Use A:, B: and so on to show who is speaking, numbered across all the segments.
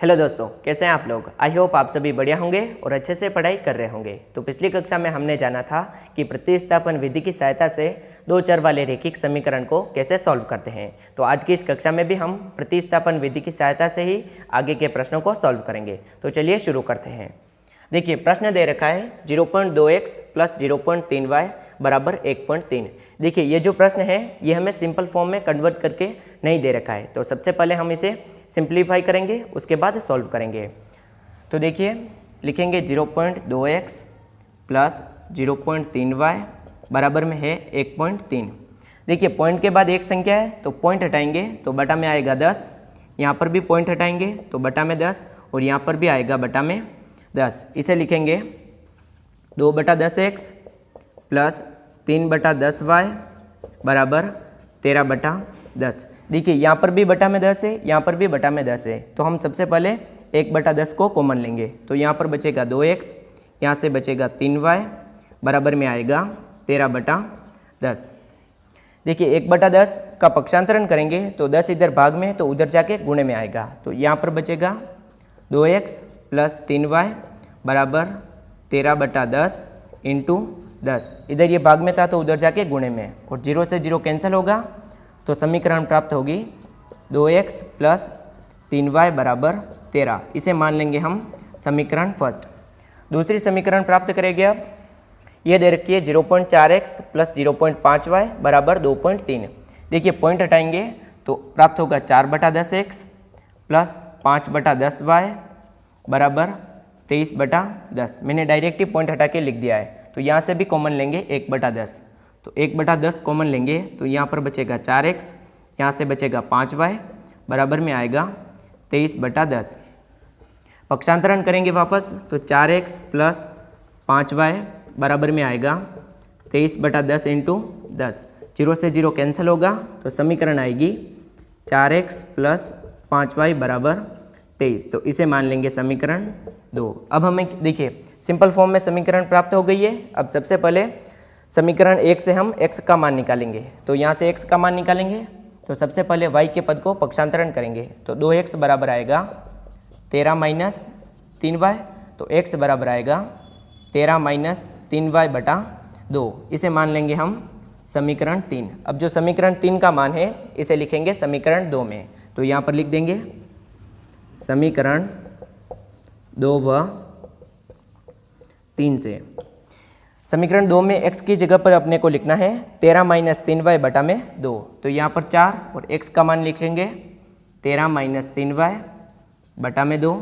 A: Hello दोस्तों, कैसे हैं आप लोग। आई होप आप सभी बढ़िया होंगे और अच्छे से पढ़ाई कर रहे होंगे। तो पिछली कक्षा में हमने जाना था कि प्रतिस्थापन विधि की सहायता से दो चर वाले रैखिक समीकरण को कैसे सॉल्व करते हैं। तो आज की इस कक्षा में भी हम प्रतिस्थापन विधि की सहायता से ही आगे के प्रश्नों को सॉल्व करेंगे। तो चलिए शुरू करते हैं। देखिए, प्रश्न दे रखा है 0.2x प्लस 0.3y बराबर 1.3। देखिए, ये जो प्रश्न है ये हमें सिंपल फॉर्म में कन्वर्ट करके नहीं दे रखा है। तो सबसे पहले हम इसे सिंप्लीफाई करेंगे, उसके बाद सॉल्व करेंगे। तो देखिए, लिखेंगे 0.2x प्लस 0.3y बराबर में है 1.3। देखिए, पॉइंट के बाद एक संख्या है तो पॉइंट हटाएंगे तो बटा में आएगा 10, यहाँ पर भी पॉइंट हटाएंगे तो बटा में 10 और यहाँ पर भी आएगा बटा में 10। इसे लिखेंगे 2/10x प्लस 3/10y बराबर 13/10। देखिए, यहाँ पर भी बटा में 10 है, यहाँ पर भी बटा में 10 है, तो हम सबसे पहले 1/10 को कॉमन लेंगे। तो यहाँ पर बचेगा 2x, यहाँ से बचेगा 3y बराबर में आएगा 13/10। देखिए, 1/10 का पक्षांतरण करेंगे तो 10 इधर भाग में तो उधर जाके गुणे में आएगा। तो यहाँ पर बचेगा 2x प्लस 3y बराबर 13/10 इंटू 10। इधर ये भाग में था तो उधर जाके गुणे में, और 0 से 0 कैंसिल होगा तो समीकरण प्राप्त होगी 2x प्लस 3y बराबर 13। इसे मान लेंगे हम समीकरण फर्स्ट। दूसरी समीकरण प्राप्त करेंगे। अब ये दे रखी है 0.4x प्लस 0.5y बराबर 2.3। देखिए, पॉइंट हटाएंगे तो प्राप्त होगा 4/10x प्लस 5/10y बराबर 23/10। मैंने डायरेक्ट ही पॉइंट हटा के लिख दिया है। तो यहाँ से भी कॉमन लेंगे 1/10, तो 1/10 कॉमन लेंगे तो यहाँ पर बचेगा 4x, यहाँ से बचेगा 5y बराबर में आएगा 23/10। पक्षांतरण करेंगे वापस तो 4x प्लस 5y बराबर में आएगा 23/10 इंटू 10। 0 से 0 कैंसिल होगा तो समीकरण आएगी 4x प्लस 5y बराबर 23। तो इसे मान लेंगे समीकरण 2। अब हमें देखिए सिंपल फॉर्म में समीकरण प्राप्त हो गई है। अब सबसे पहले समीकरण 1 से हम x का मान निकालेंगे। तो यहाँ से x का मान निकालेंगे तो सबसे पहले y के पद को पक्षांतरण करेंगे तो 2x बराबर आएगा 13 माइनस 3y। तो x बराबर आएगा 13 माइनस 3y बटा 2। इसे मान लेंगे हम समीकरण 3। अब जो समीकरण 3 का मान है इसे लिखेंगे समीकरण 2 में। तो यहाँ पर लिख देंगे समीकरण 2 व 3 से। समीकरण 2 में x की जगह पर अपने को लिखना है 13 माइनस 3y बटा में 2। तो यहाँ पर 4 और x का मान लिखेंगे 13 माइनस 3y बटा में 2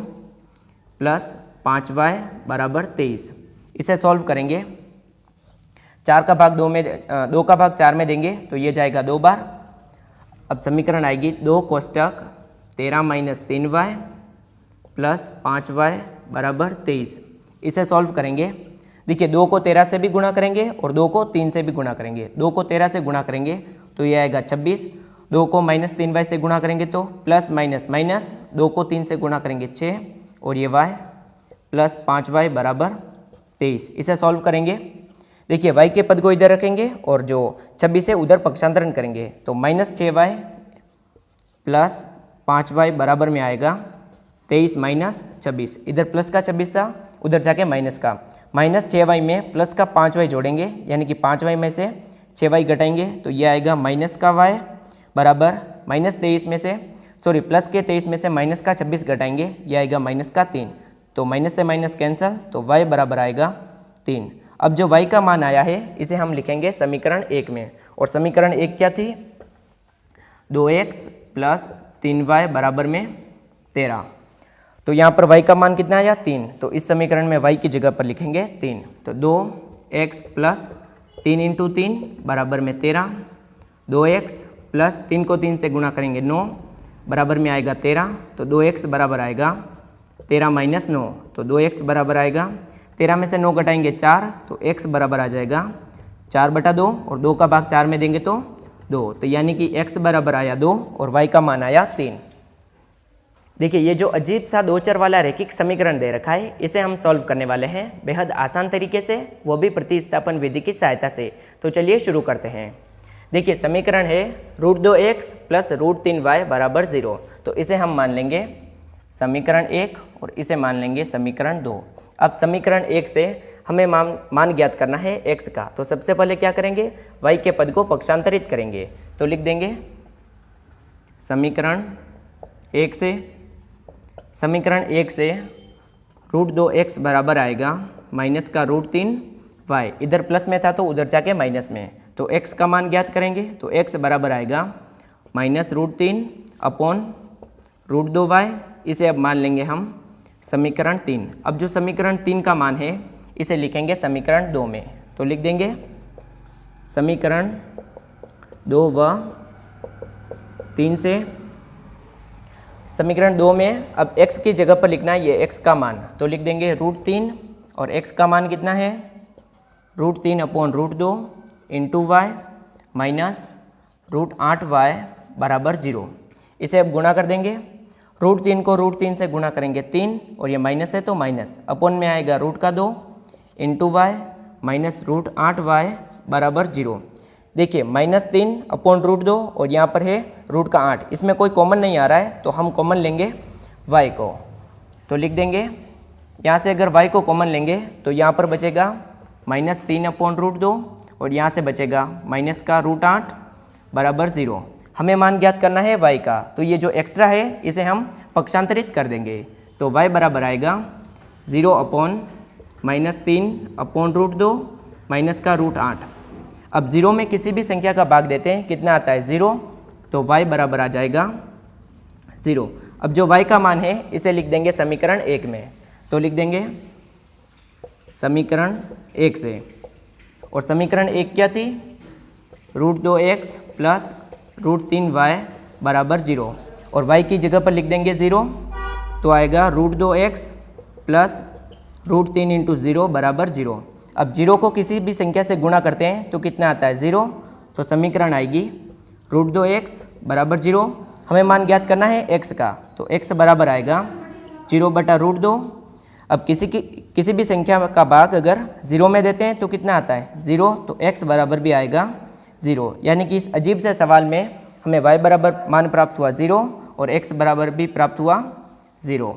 A: प्लस 5y बराबर 23। इसे सॉल्व करेंगे। 4 का भाग 2 में 2 का भाग 4 में देंगे तो ये जाएगा 2 बार। अब समीकरण आएगी 2 कोष्टक 13 माइनस 3y प्लस 5y बराबर 23। इसे सॉल्व करेंगे। देखिए, 2 को 13 से भी गुणा करेंगे और 2 को 3 से भी गुणा करेंगे। 2 को 13 से गुणा करेंगे तो ये आएगा 26। 2 को माइनस 3y से गुणा करेंगे तो प्लस माइनस माइनस, 2 को 3 से गुणा करेंगे 6 और ये y प्लस 5y बराबर 23। इसे सॉल्व करेंगे। देखिए, y के पद को इधर रखेंगे और जो 26 है उधर पक्षांतरण करेंगे तो माइनस 6y प्लस 5y बराबर में आएगा 23 माइनस 26। इधर प्लस का 26 था, उधर जाके माइनस का। माइनस 6y में प्लस का 5y जोड़ेंगे, यानी कि 5y में से 6y घटाएंगे तो ये आएगा माइनस का y बराबर माइनस 23 में से प्लस के 23 में से माइनस का 26 घटाएंगे, ये आएगा माइनस का 3। तो माइनस से माइनस कैंसल तो y बराबर आएगा 3। अब जो y का मान आया है इसे हम लिखेंगे समीकरण 1 में। और समीकरण 1 क्या थी? 2x प्लस 3y बराबर में 13। तो यहाँ पर y का मान कितना आया? 3। तो इस समीकरण में y की जगह पर लिखेंगे 3। तो 2x प्लस 3 इंटू 3 बराबर में 13। 2x प्लस 3 को 3 से गुणा करेंगे 9 बराबर में आएगा 13। तो 2x बराबर आएगा 13 माइनस 9। तो 2x बराबर आएगा 13 में से 9 घटाएंगे 4 तो x बराबर आ जाएगा 4/2 और 2 का भाग 4 में देंगे तो 2। तो यानी कि x बराबर आया 2 और y का मान आया 3। देखिए, ये जो अजीब सा दो चर वाला रैखिक समीकरण दे रखा है इसे हम सॉल्व करने वाले हैं बेहद आसान तरीके से, वो भी प्रतिस्थापन विधि की सहायता से। तो चलिए शुरू करते हैं। देखिए, समीकरण है √2x प्लस √3y बराबर 0। तो इसे हम मान लेंगे समीकरण 1 और इसे मान लेंगे समीकरण 2। अब समीकरण 1 से हमें मान ज्ञात करना है x का। तो सबसे पहले क्या करेंगे, y के पद को पक्षांतरित करेंगे। तो लिख देंगे समीकरण 1 से √2x बराबर आएगा माइनस का √3y। इधर प्लस में था तो उधर जाके माइनस में, तो x का मान ज्ञात करेंगे। तो x बराबर आएगा -√3 अपॉन √2y। इसे अब मान लेंगे हम समीकरण 3। अब जो समीकरण 3 का मान है इसे लिखेंगे समीकरण 2 में। तो लिख देंगे समीकरण 2 व 3 से समीकरण 2 में अब x की जगह पर लिखना है ये x का मान। तो लिख देंगे √3 और x का मान कितना है √3 upon √2 into y minus √8y बराबर 0। इसे अब गुणा कर देंगे। √3 को √3 से गुणा करेंगे 3 और ये माइनस है तो माइनस, अपॉन में आएगा √2 इंटू y माइनस √8y बराबर 0। देखिए -3 अपॉन √2 और यहाँ पर है √8, इसमें कोई कॉमन नहीं आ रहा है तो हम कॉमन लेंगे y को। तो लिख देंगे यहाँ से अगर y को कॉमन लेंगे तो यहाँ पर बचेगा -3 अपॉन √2 और यहाँ से बचेगा माइनस का √8 बराबर 0। हमें मान ज्ञात करना है y का, तो ये जो एक्स्ट्रा है इसे हम पक्षांतरित कर देंगे। तो y बराबर आएगा 0 अपॉन -3 अपॉन √2 माइनस का √8। अब 0 में किसी भी संख्या का भाग देते हैं, कितना आता है 0, तो y बराबर आ जाएगा 0। अब जो y का मान है इसे लिख देंगे समीकरण 1 में। तो लिख देंगे समीकरण 1 से, और समीकरण 1 क्या थी √2x प्लस √3y बराबर 0, और y की जगह पर लिख देंगे 0। तो आएगा √2x प्लस √3 इंटू 0 बराबर 0। अब 0 को किसी भी संख्या से गुणा करते हैं तो कितना आता है 0, तो समीकरण आएगी √2x बराबर 0। हमें मान ज्ञात करना है x का, तो x बराबर आएगा 0 बटा √2। अब किसी भी संख्या का भाग अगर 0 में देते हैं तो कितना आता है 0, तो x बराबर भी आएगा 0। यानी कि इस अजीब से सवाल में हमें y बराबर मान प्राप्त हुआ 0 और x बराबर भी प्राप्त हुआ 0।